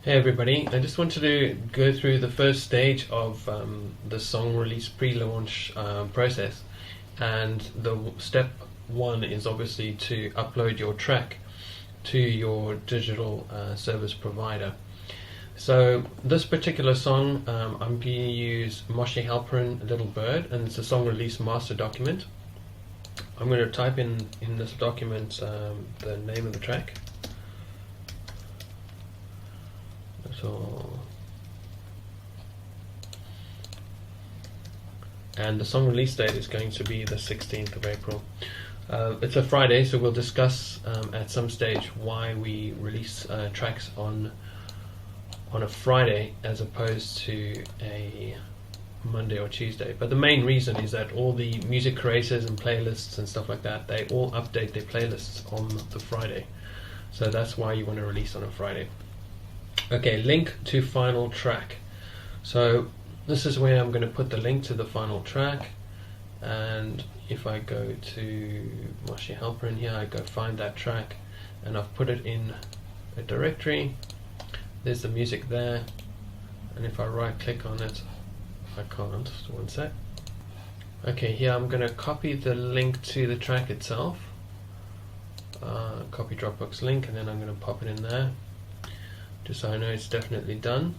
Hey everybody, I just wanted to go through the first stage of the song release pre-launch process, and the step one is obviously to upload your track to your digital service provider. So this particular song, I'm going to use Moshe Halperin, Little Bird, and it's a song release master document. I'm going to type in this document the name of the track. And the song release date is going to be the 16th of April. It's a Friday, so we'll discuss at some stage why we release tracks on a Friday as opposed to a Monday or Tuesday. But the main reason is that all the music creators and playlists and stuff like that, they all update their playlists on the Friday. So that's why you want to release on a Friday. Okay, link to final track. So this is where I'm going to put the link to the final track, and if I go to Moshe Halperin here, I go find that track, and I've put it in a directory. There's the music there, and if I right click on it, I can't, so one sec. Okay, here I'm going to copy the link to the track itself, copy Dropbox link, and then I'm going to pop it in there, just so I know it's definitely done.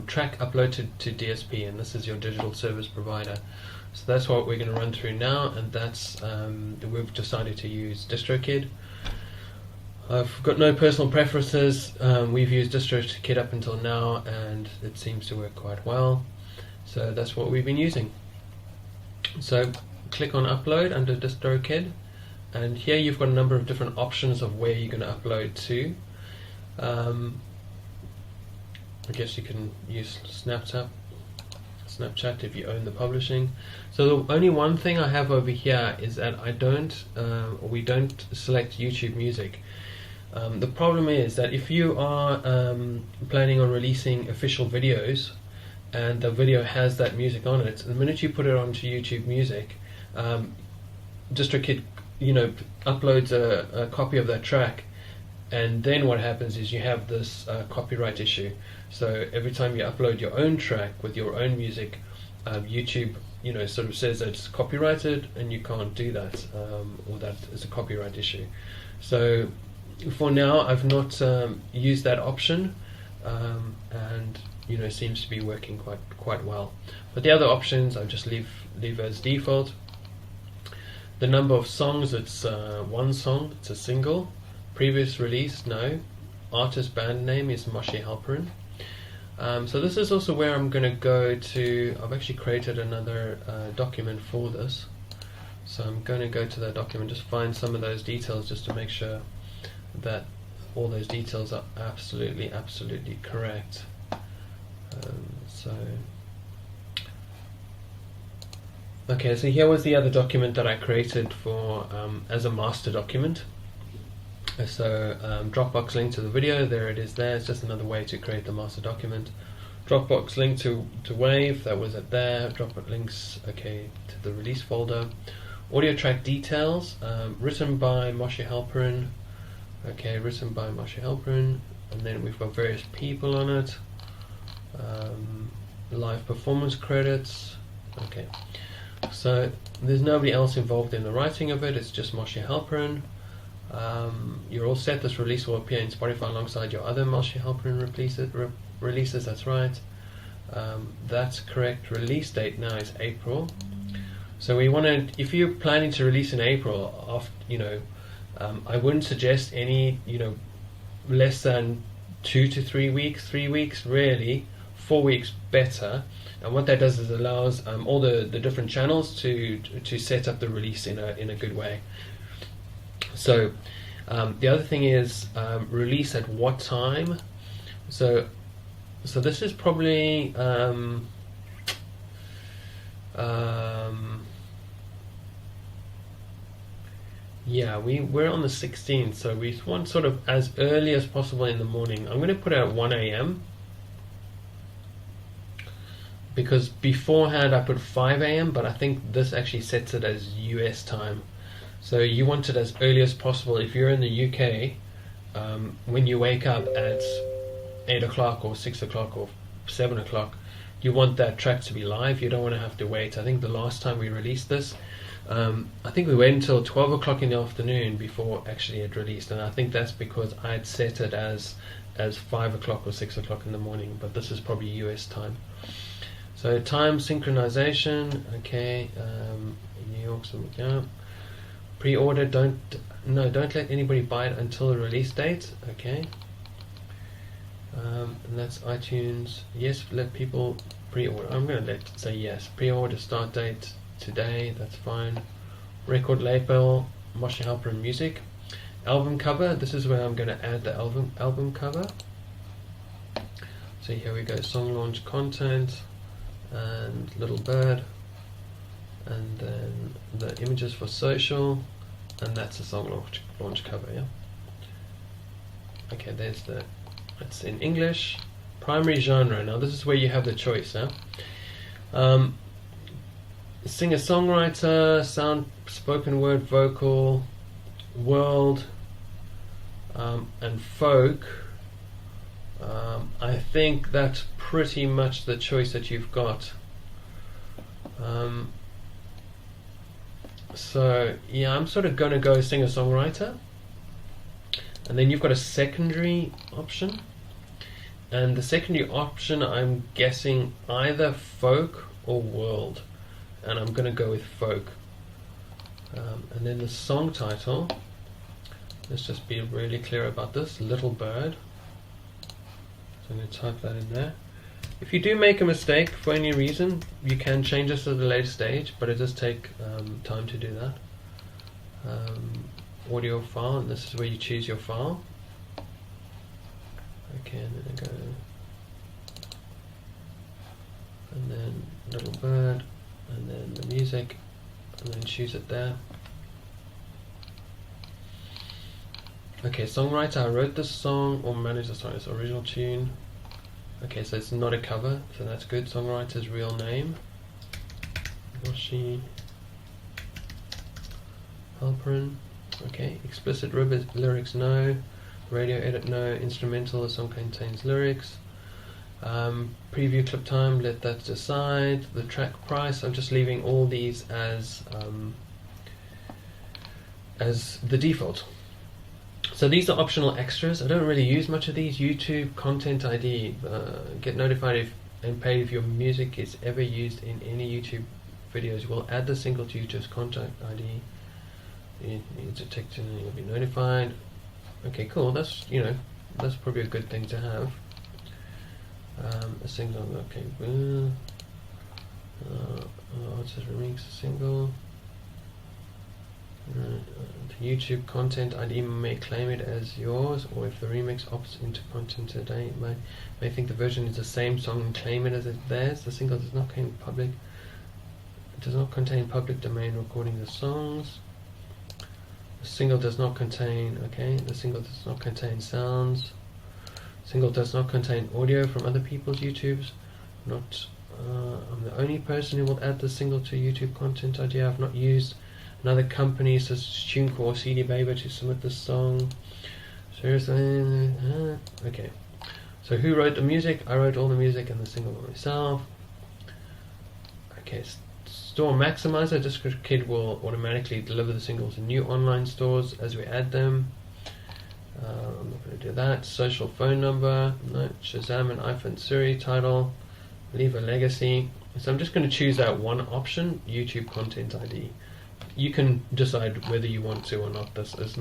Track uploaded to DSP, and this is your digital service provider. So that's what we're going to run through now, and that's we've decided to use Distrokid. I've got no personal preferences. We've used Distrokid up until now, and it seems to work quite well. So that's what we've been using. So click on Upload under Distrokid, and here you've got a number of different options of where you're going to upload to. I guess you can use Snapchat if you own the publishing. So the only one thing I have over here is that we don't select YouTube Music. The problem is that if you are planning on releasing official videos and the video has that music on it, the minute you put it onto YouTube Music, Distrokid uploads a copy of that track, and then what happens is you have this copyright issue. So every time you upload your own track with your own music, YouTube sort of says that it's copyrighted and you can't do that, or that is a copyright issue. So for now I've not used that option, and seems to be working quite well. But the other options I just leave as default. The number of songs, it's one song, it's a single. Previous release, no. Artist band name is Moshe Halperin. So this is also where I'm going to go to. I've actually created another document for this. So I'm going to go to that document, just find some of those details just to make sure that all those details are absolutely correct. Okay, so here was the other document that I created for as a master document. So Dropbox link to the video, there it is there. It's just another way to create the master document. Dropbox link to Wave, that was it there. Dropbox links, okay, to the release folder. Audio track details, written by Moshe Halperin. Okay, written by Moshe Halperin. And then we've got various people on it. Live performance credits. Okay, so there's nobody else involved in the writing of it, it's just Moshe Halperin. You're all set. This release will appear in Spotify alongside your other Moshe Halperin releases. That's right. That's correct. Release date now is April. So we want to, if you're planning to release in April, I wouldn't suggest any, less than 2 to 3 weeks. 3 weeks, really. 4 weeks better. And what that does is allows all the different channels to set up the release in a good way. So the other thing is release at what time. So this is probably we're on the 16th, so we want sort of as early as possible in the morning. I'm going to put it at 1 a.m. because beforehand I put 5 a.m. but I think this actually sets it as US time. So you want it as early as possible. If you're in the UK, when you wake up at 8 o'clock or 6 o'clock or 7 o'clock. You want that track to be live. You don't want to have to wait. I think the last time we released this, I think we waited until 12 o'clock in the afternoon before actually it released, and I think that's because I had set it as 5 o'clock or 6 o'clock in the morning, but this is probably US time. So time synchronization, okay, New York, yeah. Pre-order, don't let anybody buy it until the release date, okay. And that's iTunes. Yes, let people pre-order. I'm going to say yes. Pre-order start date today. That's fine. Record label, Moshe Halperin Music. Album cover. This is where I'm going to add the album cover. So here we go. Song launch content and Little Bird, and then the images for social, and that's the song launch cover. Yeah. Okay. There's the. It's in English. Primary genre. Now this is where you have the choice. Singer-songwriter, sound, spoken word, vocal, world, and folk. I think that's pretty much the choice that you've got. So yeah, I'm sort of going to go singer-songwriter. And then you've got a secondary option, and the secondary option I'm guessing either folk or world, and I'm going to go with folk. And then the song title, let's just be really clear about this, Little Bird. So I'm going to type that in there. If you do make a mistake for any reason, you can change this at a later stage, but it does take time to do that. Audio file, and this is where you choose your file. Okay, and then I go, and then Little Bird, and then the music, and then choose it there. Okay, songwriter, I wrote this song or managed the song, it's original tune. Okay, so it's not a cover, so that's good. Songwriter's real name, Moshe Halperin. Okay, explicit lyrics no, radio edit no, instrumental, the song contains lyrics. Preview clip time, let that decide. The track price, I'm just leaving all these as the default. So these are optional extras. I don't really use much of these. YouTube content ID, get notified if and paid if your music is ever used in any YouTube videos. We'll add the single to YouTube's contact ID. You detect and you'll be notified. Okay, cool. That's that's probably a good thing to have. A single. Okay. It says remix a single. The YouTube content ID may claim it as yours, or if the remix opts into content today, it may think the version is the same song and claim it as theirs. The single does not contain public. It does not contain public domain recording the songs. The single does not contain, the single does not contain sounds. Single does not contain audio from other people's YouTubes. I'm the only person who will add the single to YouTube content ID. I've not used another company such as TuneCore or CD Baby to submit the song. Seriously? Okay. So who wrote the music? I wrote all the music and the single by myself. Okay. Store Maximizer, Distrokid will automatically deliver the singles in new online stores as we add them. I'm not going to do that. Social phone number, no. Shazam and iPhone Siri title, leave a legacy. So I'm just going to choose that one option, YouTube content ID. You can decide whether you want to or not. There's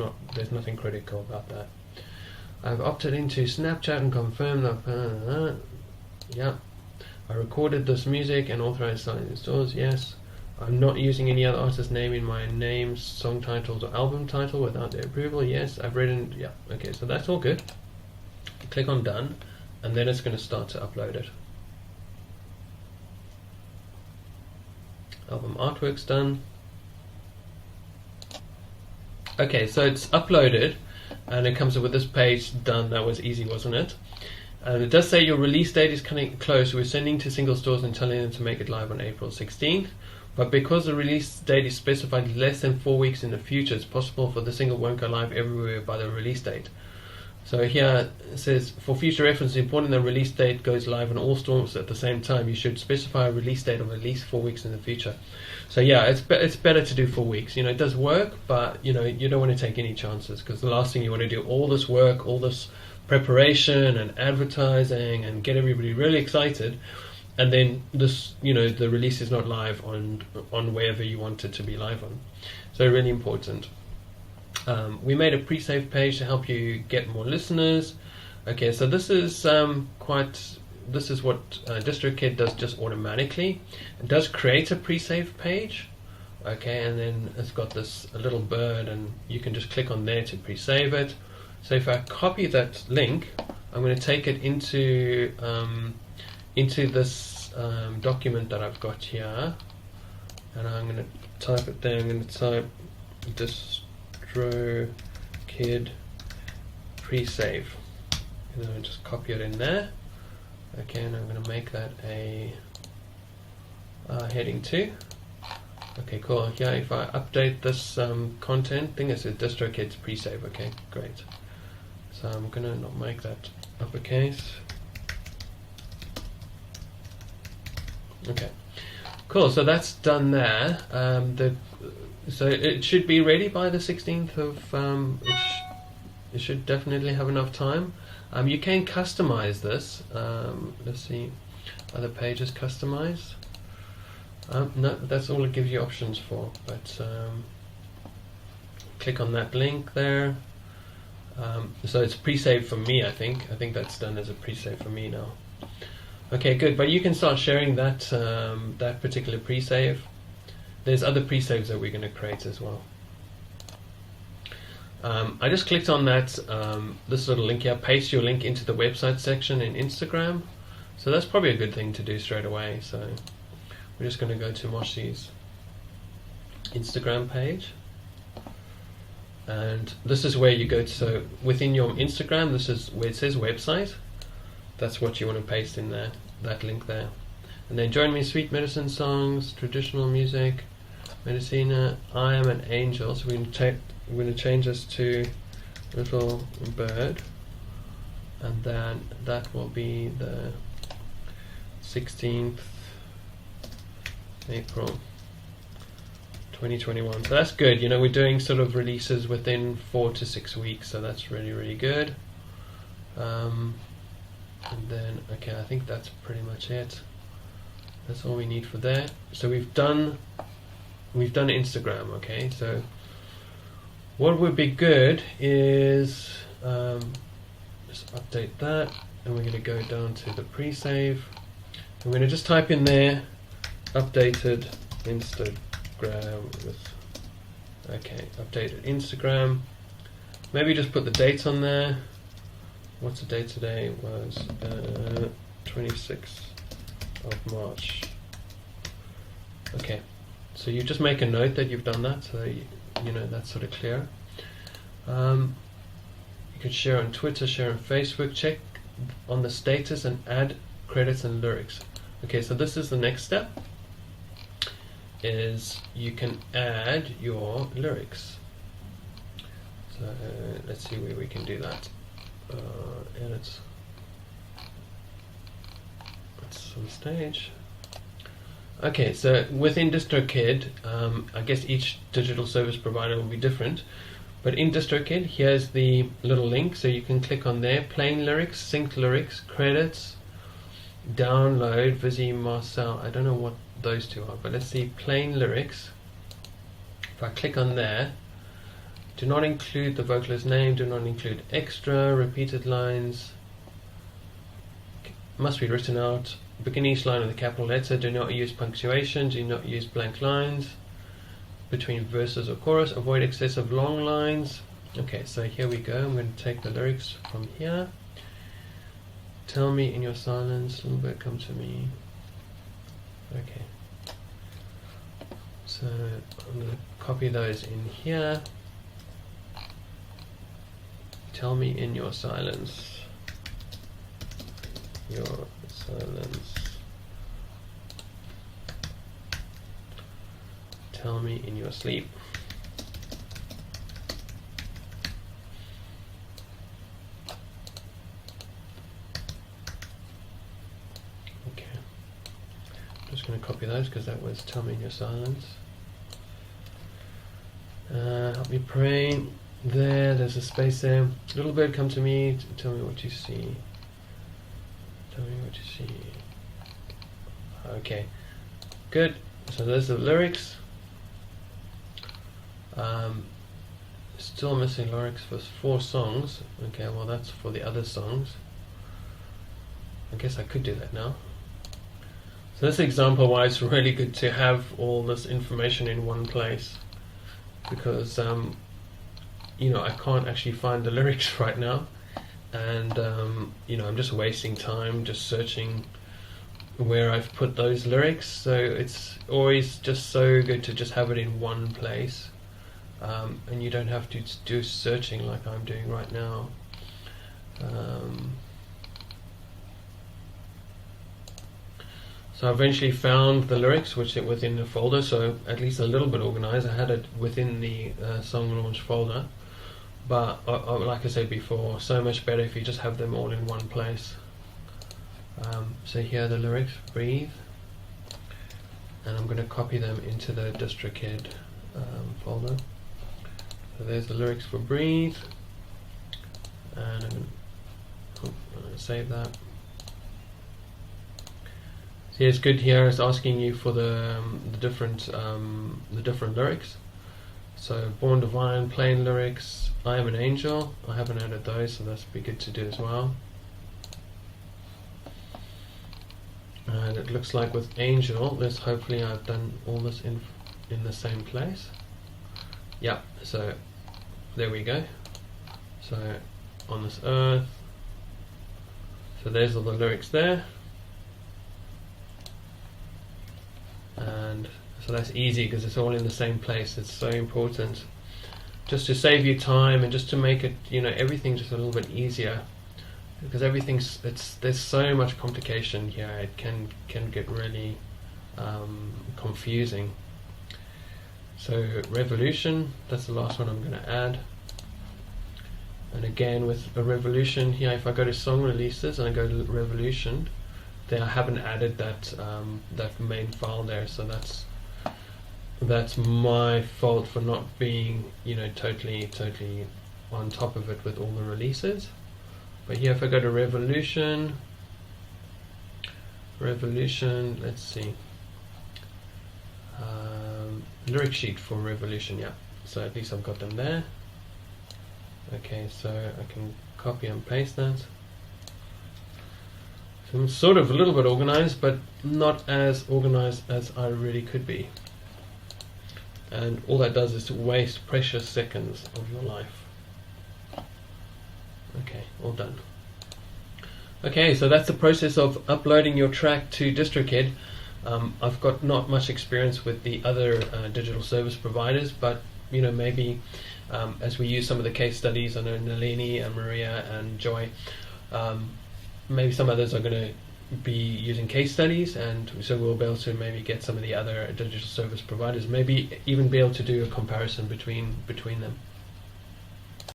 nothing critical about that. I've opted into Snapchat and confirmed that. Yeah. I recorded this music and authorized selling in stores. Yes. I'm not using any other artist's name in my names, song titles, or album title without their approval. Yes, I've written. Yeah, okay, so that's all good. Click on done, and then it's going to start to upload it. Album artwork's done. Okay, so it's uploaded, and it comes up with this page. Done. That was easy, wasn't it? And it does say your release date is coming close. We're sending to single stores and telling them to make it live on April 16th. But because the release date is specified less than 4 weeks in the future, it's possible for the single won't go live everywhere by the release date. So here it says, for future reference, it's important that release date goes live on all stores at the same time. You should specify a release date of at least 4 weeks in the future. So yeah, it's better to do 4 weeks. It does work, but you don't want to take any chances, because the last thing you want to do, all this work, all this preparation and advertising, and get everybody really excited, and then this, the release is not live on wherever you want it to be live on. So really important. We made a pre-save page to help you get more listeners. Okay, so this is this is what Distrokid does just automatically. It does create a pre-save page. Okay, and then it's got this little bird, and you can just click on there to pre-save it. So if I copy that link, I'm going to take it into this document that I've got here, and I'm going to type it there. I'm going to type Distrokid pre-save, and then I'll just copy it in there. Okay, and I'm going to make that a heading 2. Okay, cool. Yeah, if I update this content thing, it says Distrokid's pre-save. Okay, great. So I'm going to not make that uppercase. Okay, cool. So that's done there. So it should be ready by the 16th of. It should definitely have enough time. You can customize this. Let's see, other pages customized. No, that's all it gives you options for. But click on that link there. So it's pre-saved for me. I think that's done as a pre-save for me now. Okay, good. But you can start sharing that that particular pre-save. There's other pre-saves that we're going to create as well. I just clicked on that this little link here. Paste your link into the website section in Instagram. So that's probably a good thing to do straight away. So we're just going to go to Moshi's Instagram page. And this is where you go to, so within your Instagram, this is where it says website. That's what you want to paste in there, that link there. And then join me in sweet medicine songs, traditional music, Medicina, I am an angel. So we're going to change this to little bird. And then that will be the 16th April 2021. So that's good. We're doing sort of releases within 4 to 6 weeks, so that's really, really good. And then, okay, I think that's pretty much it. That's all we need for that. So we've done Instagram. Okay, so what would be good is just update that, and we're going to go down to the pre-save. I'm going to just type in there updated Instagram with, okay, updated Instagram. Maybe just put the date on there. What's the date today? It was 26th of March. Okay, so you just make a note that you've done that, so you know that's sort of clear. You could share on Twitter, share on Facebook, check on the status and add credits and lyrics. Okay, so this is the next step, is you can add your lyrics. So let's see where we can do that. Edit. It's on stage. Okay, so within Distrokid, I guess each digital service provider will be different, but in Distrokid, here's the little link, so you can click on there, plain lyrics, synced lyrics, credits, download, Visi, Marcel, I don't know what those two are, but let's see, plain lyrics. If I click on there, do not include the vocalist's name, do not include extra, repeated lines, must be written out, begin each line with a capital letter, do not use punctuation, do not use blank lines between verses or chorus, avoid excessive long lines. Okay, so here we go, I'm going to take the lyrics from here. Tell me in your silence, little bit, come to me. Okay, so I'm going to copy those in here. Tell me in your silence. Your silence. Tell me in your sleep. just going to copy those because that was tell me in your silence. Help me pray. There's a space there. Little bird, come to me. Tell me what you see. Tell me what you see. Okay, good. So there's the lyrics. Still missing lyrics for 4 songs. Okay, well that's for the other songs. I guess I could do that now. So this example why it's really good to have all this information in one place, because you know, I can't actually find the lyrics right now, and you know, I'm just wasting time just searching where I've put those lyrics. So it's always just so good to just have it in one place, and you don't have to do searching like I'm doing right now. So I eventually found the lyrics, which it within the folder, so at least a little bit organized. I had it within the song launch folder, but like I said before, so much better if you just have them all in one place. So here are the lyrics, breathe, and I'm going to copy them into the Distrokid folder. So there's the lyrics for breathe, and I'm going to save that. So it's good here. It's asking you for the different lyrics. So born divine, plain lyrics. I am an angel. I haven't added those, so that's be good to do as well. And it looks like with angel, let's hopefully I've done all this in the same place. Yep. So there we go. So on this earth. So there's all the lyrics there. And so that's easy because it's all in the same place. It's so important just to save you time and just to make it, you know, everything just a little bit easier, because there's so much complication here. It can get really confusing. So revolution, that's the last one I'm going to add. And again with a revolution here, if I go to song releases and I go to revolution, there I haven't added that that main file there, so that's my fault for not being, you know, totally on top of it with all the releases. But here if I go to revolution, let's see, lyric sheet for revolution, yeah, so at least I've got them there. Okay, so I can copy and paste that. So I'm sort of a little bit organized, but not as organized as I really could be. And all that does is to waste precious seconds of your life. Okay, all done. Okay, so that's the process of uploading your track to Distrokid. I've got not much experience with the other digital service providers, but you know, maybe as we use some of the case studies, I know Nalini and Maria and Joy, maybe some others are going to be using case studies, and so we'll be able to maybe get some of the other digital service providers, maybe even be able to do a comparison between them.